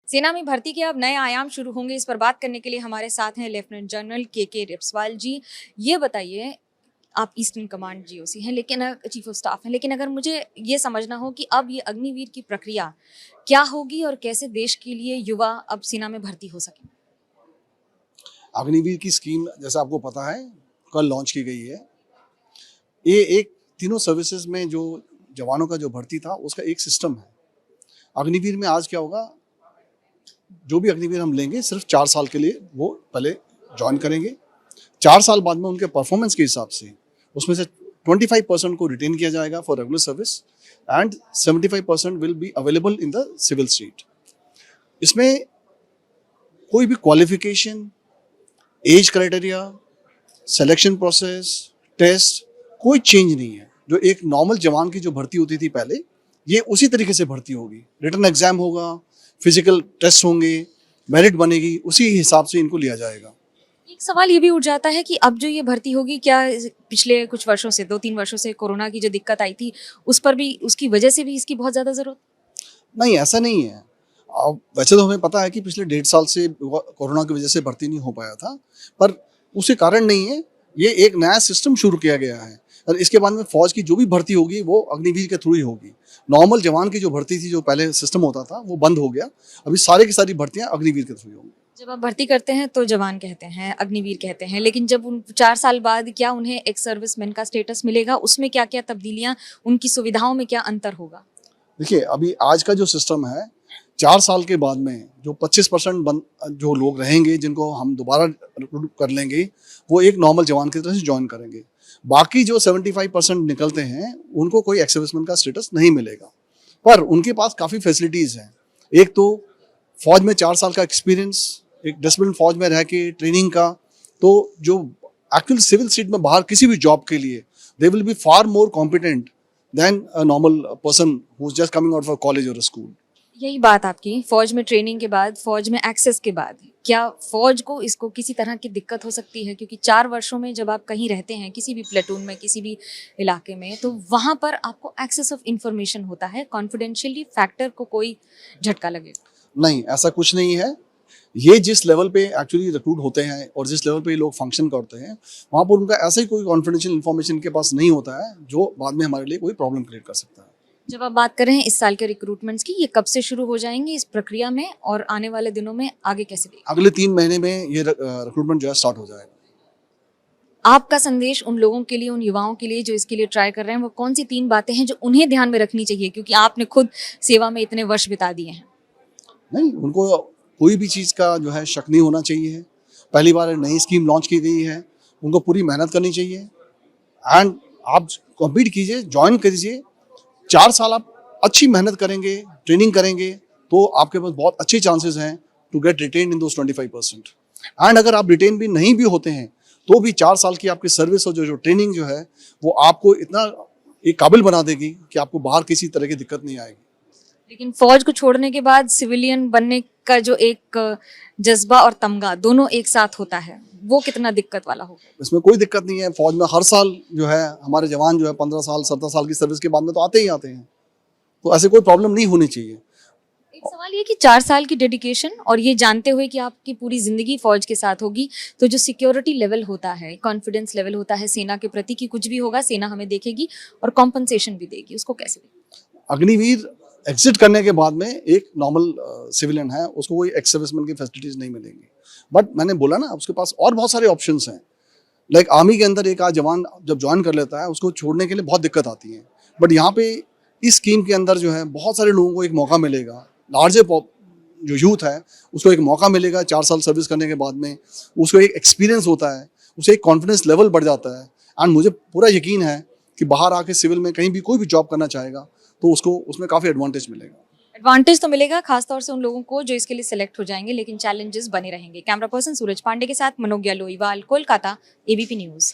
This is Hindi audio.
सेना में भर्ती के अब नए आयाम शुरू होंगे, इस पर बात करने के लिए हमारे साथ हैं लेफ्टिनेंट जनरल के रिप्सवाल जी। ये बताइए, आप ईस्टर्न कमांड जीओसी हैं, लेकिन चीफ ऑफ स्टाफ हैं, लेकिन अगर मुझे ये समझना हो कि अब ये अग्निवीर की प्रक्रिया क्या होगी और कैसे देश के लिए युवा अब सेना में भर्ती हो सके। अग्निवीर की स्कीम जैसा आपको पता है कल लॉन्च की गई है। ये एक तीनों सर्विसेज में जो जवानों का जो भर्ती था उसका एक सिस्टम है। अग्निवीर में आज क्या होगा, जो भी अग्निवीर हम लेंगे सिर्फ 4 साल के लिए वो पहले ज्वाइन करेंगे। 4 साल बाद में उनके परफॉर्मेंस के हिसाब से उसमें से 25% को रिटेन किया जाएगा for regular service and 75% will be available in the civil state. इसमें कोई भी qualification, age criteria, selection process, test कोई चेंज नहीं है। जो एक नॉर्मल जवान की जो भर्ती होती थी पहले, ये उसी तरीके से भर्ती होगी। रिटन एग्जाम होगा, फिजिकल टेस्ट होंगे, मेरिट बनेगी, उसी हिसाब से इनको लिया जाएगा। एक सवाल ये भी उठ जाता है कि अब जो ये भर्ती होगी, क्या पिछले कुछ वर्षों से 2-3 वर्षों से कोरोना की जो दिक्कत आई थी उस पर भी, उसकी वजह से भी इसकी बहुत ज्यादा जरूरत? नहीं, ऐसा नहीं है। अब वैसे तो हमें पता है कि पिछले 1.5 साल से कोरोना की वजह से भर्ती नहीं हो पाया था, पर उसके कारण नहीं है। ये एक नया सिस्टम शुरू किया गया है और इसके बाद में फौज की जो भी भर्ती होगी वो अग्निवीर के थ्रू ही होगी। नॉर्मल जवान की जो भर्ती थी, जो पहले सिस्टम होता था, वो बंद हो गया। अभी सारी की सारी भर्तियां अग्निवीर के थ्रू होंगी। जब आप भर्ती करते हैं तो जवान कहते हैं, अग्निवीर कहते हैं, लेकिन जब उन 4 साल बाद क्या उन्हें एक सर्विसमैन का स्टेटस मिलेगा? उसमें क्या क्या तब्दीलियां, उनकी सुविधाओं में क्या अंतर होगा? देखिए, अभी आज का जो सिस्टम है, 4 साल के बाद में जो 25% जो लोग रहेंगे जिनको हम दोबारा रिक्रूट कर लेंगे, वो एक नॉर्मल जवान की तरह से ज्वाइन करेंगे। बाकी जो 75% निकलते हैं उनको कोई एक्स सर्विसमैन का स्टेटस नहीं मिलेगा, पर उनके पास काफ़ी फैसिलिटीज़ हैं। एक तो फौज में 4 साल का एक्सपीरियंस, एक डिसिप्लिन फौज में रह के ट्रेनिंग का, तो जो एक्चुअल सिविल सीट में बाहर किसी भी जॉब के लिए they will be far more competent than a normal person who is just coming out of college और स्कूल। यही बात आपकी, फौज में ट्रेनिंग के बाद, फौज में एक्सेस के बाद, क्या फौज को इसको किसी तरह की दिक्कत हो सकती है? क्योंकि 4 वर्षों में जब आप कहीं रहते हैं, किसी भी प्लेटून में, किसी भी इलाके में, तो वहां पर आपको एक्सेस ऑफ इंफॉर्मेशन होता है, कॉन्फिडेंशियली फैक्टर को कोई झटका लगेगा? नहीं, ऐसा कुछ नहीं है। ये जिस लेवल पे एक्चुअली रिक्रूट होते हैं और जिस लेवल पे ये लोग फंक्शन करते हैं, वहाँ पर उनका ऐसा ही कोई कॉन्फिडेंशियल इन्फॉर्मेशन के पास नहीं होता है जो बाद में हमारे लिए कोई प्रॉब्लम क्रिएट कर सकता है। जब आप बात कर रहे हैं इस साल के रिक्रूटमेंट्स की, ये कब से शुरू हो जाएंगे इस प्रक्रिया में, और आने वाले दिनों में आगे कैसे देखेंगे? अगले 3 महीने में ये रिक्रूटमेंट जो है स्टार्ट हो जाएगा। आपका संदेश उन लोगों के लिए, उन युवाओं के लिए जो इसके लिए ट्राई कर रहे हैं, वो कौन सी 3 बातें हैं जो उन्हें ध्यान में रखनी चाहिए, क्योंकि आपने खुद सेवा में इतने वर्ष बिता दिए हैं? नहीं, उनको कोई भी चीज़ का जो है शक नहीं होना चाहिए। पहली बार नई स्कीम लॉन्च की गई है, उनको पूरी मेहनत करनी चाहिए एंड आप कम्पीट कीजिए, ज्वाइन कीजिए। 4 साल आप अच्छी मेहनत करेंगे, ट्रेनिंग करेंगे, तो आपके पास बहुत अच्छे चांसेस हैं to get retain in those 25%। And अगर आप रिटेन भी नहीं भी होते हैं तो भी 4 साल की आपकी सर्विस और जो ट्रेनिंग जो है वो आपको इतना एक काबिल बना देगी कि आपको बाहर किसी तरह की दिक्कत नहीं आएगी। लेकिन फौज को छोड़ने के बाद सिविलियन बनने का जो एक जज्बा और तमगा दोनों एक साथ होता है, वो कितना दिक्कत वाला होगा? इसमें कोई दिक्कत नहीं है। फौज में हर साल जो है हमारे जवान जो है 15 साल 17 साल की सर्विस के बाद में तो आते ही आते हैं, तो ऐसे कोई प्रॉब्लम नहीं होनी चाहिए। एक सवाल ये कि 4 साल की डेडिकेशन और ये जानते हुए कि आपकी पूरी जिंदगी फौज के साथ होगी, तो जो सिक्योरिटी लेवल होता है, कॉन्फिडेंस लेवल होता है सेना के प्रति कि कुछ भी होगा सेना हमें देखेगी और कॉम्पनसेशन भी देगी, उसको कैसे देगी? अग्निवीर एग्जिट करने के बाद में एक नॉर्मल सिविलियन है, उसको कोई एक्स सर्विसमैन की फैसिलिटीज नहीं मिलेंगी, बट मैंने बोला ना उसके पास और बहुत सारे ऑप्शंस हैं। लाइक आर्मी के अंदर एक जवान जब ज्वाइन कर लेता है उसको छोड़ने के लिए बहुत दिक्कत आती है, बट यहाँ पे इस स्कीम के अंदर जो है बहुत सारे लोगों को एक मौका मिलेगा। लार्जर जो यूथ है उसको एक मौका मिलेगा 4 साल सर्विस करने के बाद में, उसको एक एक्सपीरियंस होता है, उसे एक कॉन्फिडेंस लेवल बढ़ जाता है। एंड मुझे पूरा यकीन है कि बाहर आके सिविल में कहीं भी कोई भी जॉब करना चाहेगा तो उसको उसमें काफ़ी एडवांटेज मिलेगा। एडवांटेज तो मिलेगा खासतौर से उन लोगों को जो इसके लिए सिलेक्ट हो जाएंगे, लेकिन चैलेंजेस बने रहेंगे। कैमरा पर्सन सूरज पांडे के साथ मनोज्ञा लोईवाल, कोलकाता, एबीपी न्यूज।